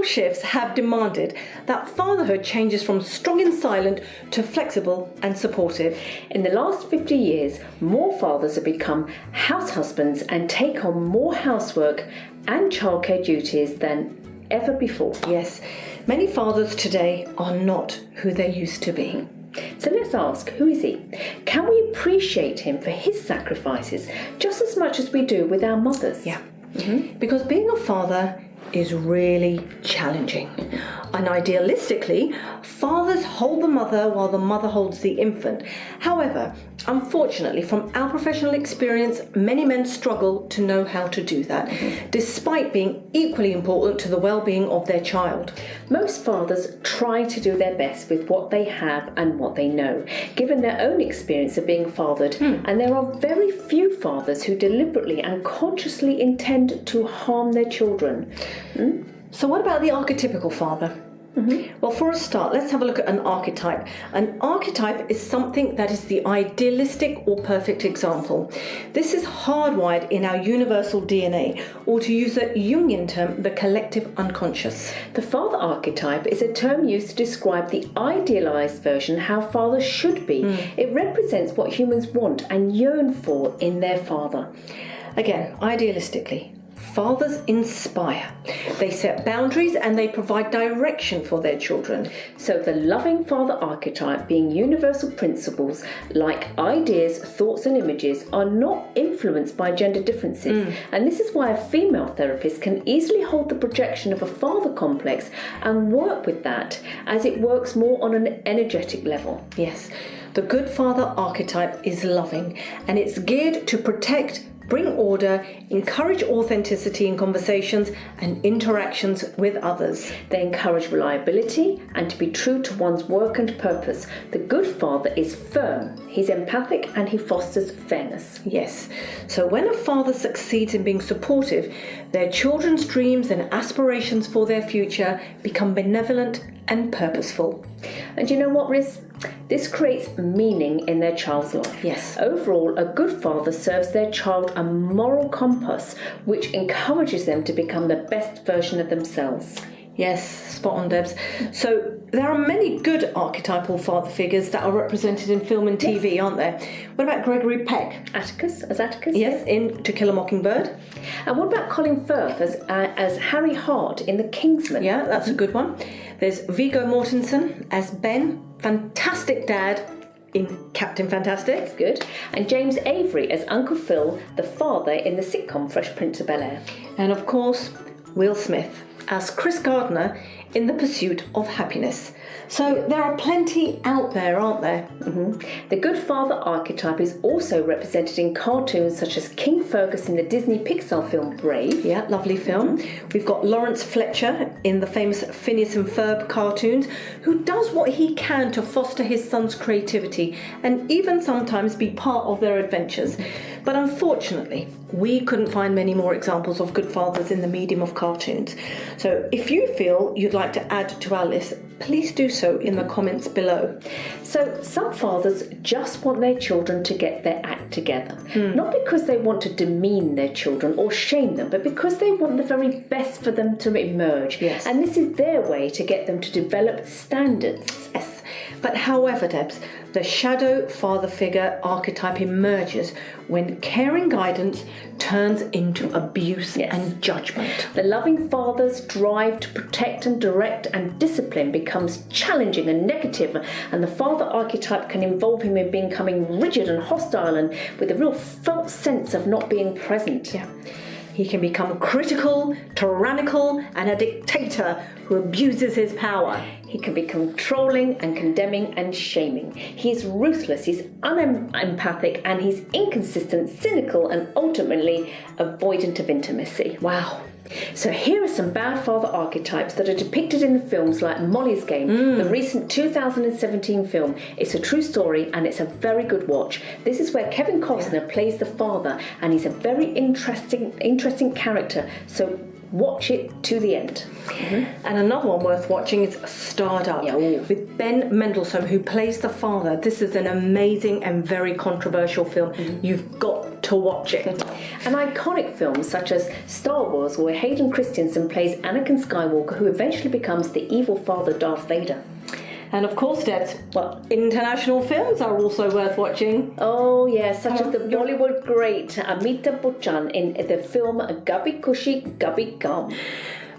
shifts have demanded that fatherhood changes from strong and silent to flexible and supportive. In the last 50 years, more fathers have become house husbands and take on more housework and childcare duties than ever before. Yes, many fathers today are not who they used to be. So let's ask, who is he? Can we appreciate him for his sacrifices just as much as we do with our mothers? Yeah, because being a father is really challenging. And idealistically, fathers hold the mother while the mother holds the infant. However, unfortunately, from our professional experience, many men struggle to know how to do that, despite being equally important to the well-being of their child. Most fathers try to do their best with what they have and what they know, given their own experience of being fathered, and there are very few fathers who deliberately and consciously intend to harm their children. So what about the archetypical father? Well, for a start, let's have a look at an archetype. An archetype is something that is the idealistic or perfect example. This is hardwired in our universal DNA, or to use a Jungian term, the collective unconscious. The father archetype is a term used to describe the idealized version how fathers should be. It represents what humans want and yearn for in their father. Again, idealistically, fathers inspire. They set boundaries and they provide direction for their children. So the loving father archetype, being universal principles like ideas, thoughts and images, are not influenced by gender differences. And this is why a female therapist can easily hold the projection of a father complex and work with that, as it works more on an energetic level. Yes, the good father archetype is loving, and it's geared to protect, bring order, encourage authenticity in conversations and interactions with others. They encourage reliability and to be true to one's work and purpose. The good father is firm, he's empathic and he fosters fairness. Yes, so when a father succeeds in being supportive, their children's dreams and aspirations for their future become benevolent and purposeful. And you know what, Riz? This creates meaning in their child's life. Yes. Overall, a good father serves their child a moral compass which encourages them to become the best version of themselves. Yes, spot on, Debs. So there are many good archetypal father figures that are represented in film and TV, aren't there? What about Gregory Peck? Atticus, as Atticus? Yes, in To Kill a Mockingbird. And what about Colin Firth as Harry Hart in The Kingsman? Yeah, that's a good one. There's Viggo Mortensen as Ben, fantastic dad in Captain Fantastic. Good. And James Avery as Uncle Phil, the father in the sitcom Fresh Prince of Bel-Air. And of course, Will Smith as Chris Gardner in The Pursuit of Happiness. So there are plenty out there, aren't there? The good father archetype is also represented in cartoons such as King Fergus in the Disney Pixar film Brave. Yeah, lovely film. We've got Lawrence Fletcher in the famous Phineas and Ferb cartoons, who does what he can to foster his son's creativity and even sometimes be part of their adventures. But unfortunately, we couldn't find many more examples of good fathers in the medium of cartoons. So if you feel you'd like to add to our list, please do so in the comments below. So some fathers just want their children to get their act together. Not because they want to demean their children or shame them, but because they want the very best for them to emerge. Yes. And this is their way to get them to develop standards. Yes. But however, Debs, the shadow father figure archetype emerges when caring guidance turns into abuse and judgment. The loving father's drive to protect and direct and discipline becomes challenging and negative, and the father archetype can involve him in becoming rigid and hostile and with a real felt sense of not being present. Yeah. He can become critical, tyrannical, and a dictator who abuses his power. He can be controlling and condemning and shaming. He's ruthless, he's unempathic, and he's inconsistent, cynical, and ultimately avoidant of intimacy. Wow. So here are some bad father archetypes that are depicted in the films like Molly's Game, the recent 2017 film. It's a true story and it's a very good watch. This is where Kevin Costner plays the father, and he's a very interesting character. So watch it to the end. And another one worth watching is Starred Up with Ben Mendelsohn, who plays the father. This is an amazing and very controversial film. You've got to watch it. And iconic films such as Star Wars, where Hayden Christensen plays Anakin Skywalker, who eventually becomes the evil father Darth Vader. And of course, Debs, well, international films are also worth watching. Oh yes, such as the Bollywood great Amitabh Bachchan in the film Gabbi Khushi Gabbi Gum.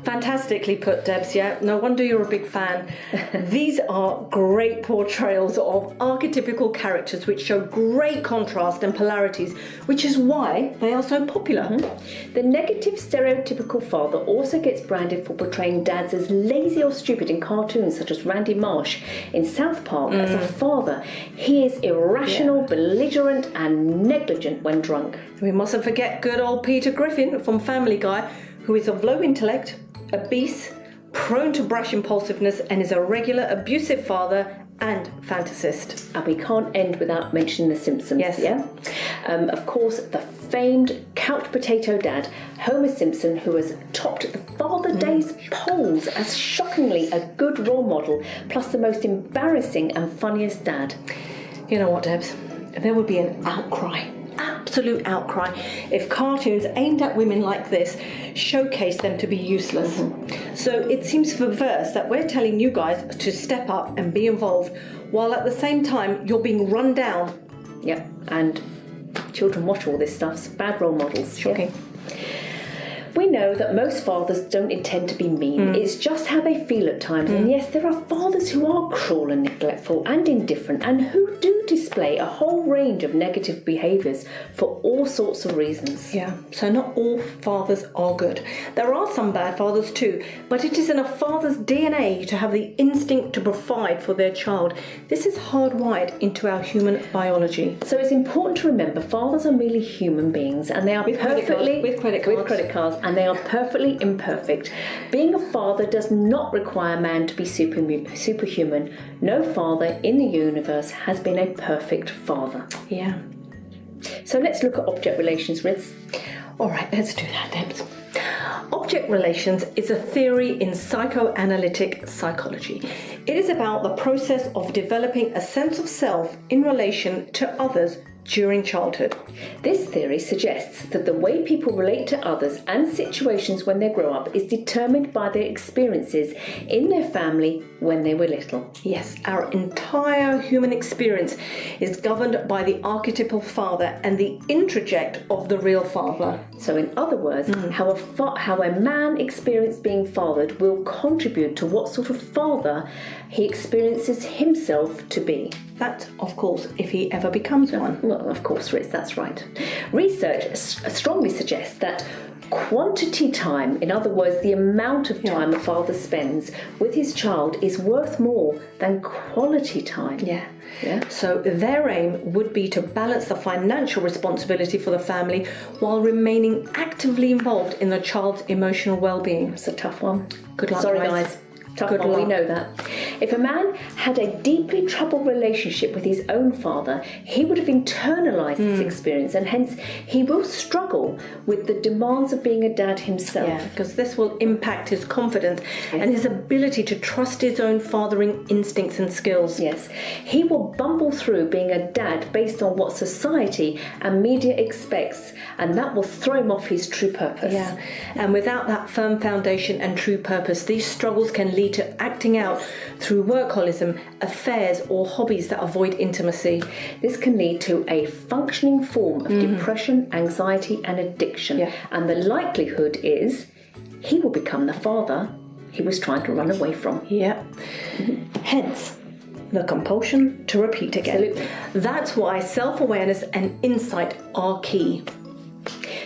Fantastically put, Debs, yeah. No wonder you're a big fan. These are great portrayals of archetypical characters which show great contrast and polarities, which is why they are so popular. Mm-hmm. The negative stereotypical father also gets branded for portraying dads as lazy or stupid in cartoons, such as Randy Marsh in South Park as a father. He is irrational, belligerent and negligent when drunk. We mustn't forget good old Peter Griffin from Family Guy, who is of low intellect, obese, prone to brash impulsiveness, and is a regular abusive father and fantasist. And we can't end without mentioning The Simpsons. Yes. Yeah. Of course, the famed couch potato dad, Homer Simpson, who has topped the Father Days polls as shockingly a good role model, plus the most embarrassing and funniest dad. You know what, Debs? There would be an outcry. Absolute outcry if cartoons aimed at women like this showcase them to be useless. So it seems perverse that we're telling you guys to step up and be involved, while at the same time you're being run down. Yep, and children watch all this stuff. It's bad role models. Shocking. Yeah. We know that most fathers don't intend to be mean. It's just how they feel at times. And yes, there are fathers who are cruel and neglectful and indifferent and who do display a whole range of negative behaviours for all sorts of reasons. Yeah, so not all fathers are good. There are some bad fathers too, but it is in a father's DNA to have the instinct to provide for their child. This is hardwired into our human biology. So it's important to remember fathers are merely human beings and they are with credit cards, and they are perfectly imperfect. Being a father does not require man to be superhuman. No father in the universe has been a perfect father. Yeah. So let's look at object relations, Riz. All right, let's do that, Debs. Object relations is a theory in psychoanalytic psychology. It is about the process of developing a sense of self in relation to others during childhood. This theory suggests that the way people relate to others and situations when they grow up is determined by their experiences in their family when they were little. Yes, our entire human experience is governed by the archetypal father and the introject of the real father. So in other words, how a man experienced being fathered will contribute to what sort of father he experiences himself to be. That, of course, if he ever becomes one. Well, of course, Riz, that's right. Research strongly suggests that quantity time, in other words, the amount of time a father spends with his child, is worth more than quality time. Yeah. So their aim would be to balance the financial responsibility for the family while remaining actively involved in the child's emotional well-being. It's a tough one. Good luck, Sorry, guys. Tough one, we know that. If a man had a deeply troubled relationship with his own father, he would have internalized this experience, and hence he will struggle with the demands of being a dad himself. Yeah, because this will impact his confidence and his ability to trust his own fathering instincts and skills. Yes, he will bumble through being a dad based on what society and media expects, and that will throw him off his true purpose. Yeah, and without that firm foundation and true purpose, these struggles can lead to acting out through workaholism, affairs or hobbies that avoid intimacy. This can lead to a functioning form of depression, anxiety and addiction. And the likelihood is he will become the father he was trying to run away from. Hence the compulsion to repeat again. Absolutely. That's why self-awareness and insight are key.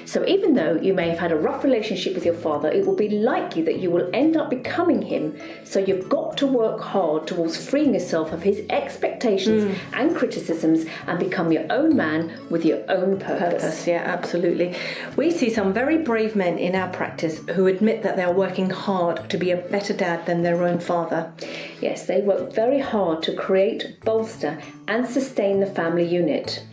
So even though you may have had a rough relationship with your father, it will be likely that you will end up becoming him. So you've got to work hard towards freeing yourself of his expectations and criticisms and become your own man with your own purpose. Yeah, absolutely. We see some very brave men in our practice who admit that they are working hard to be a better dad than their own father. Yes, they work very hard to create, bolster and sustain the family unit.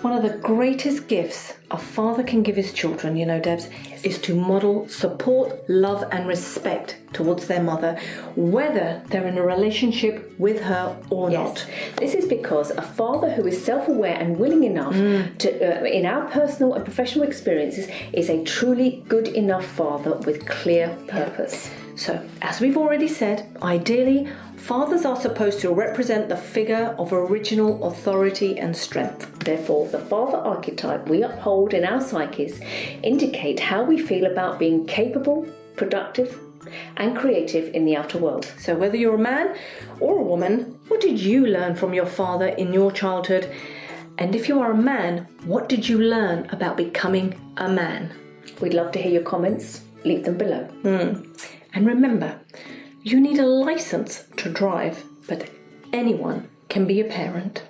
One of the greatest gifts a father can give his children, you know, Debs, is to model support, love and respect towards their mother, whether they're in a relationship with her or not. This is because a father who is self-aware and willing enough to, in our personal and professional experiences, is a truly good enough father with clear purpose. So, as we've already said, ideally, fathers are supposed to represent the figure of original authority and strength. Therefore, the father archetype we uphold in our psyches indicate how we feel about being capable, productive, and creative in the outer world. So whether you're a man or a woman, what did you learn from your father in your childhood? And if you are a man, what did you learn about becoming a man? We'd love to hear your comments. Leave them below. And remember, you need a license to drive, but anyone can be a parent.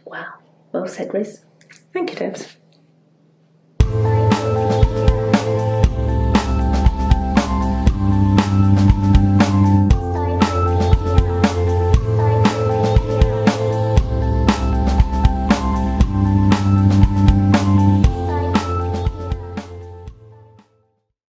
Wow. Well said, Riz. Thank you, Debs.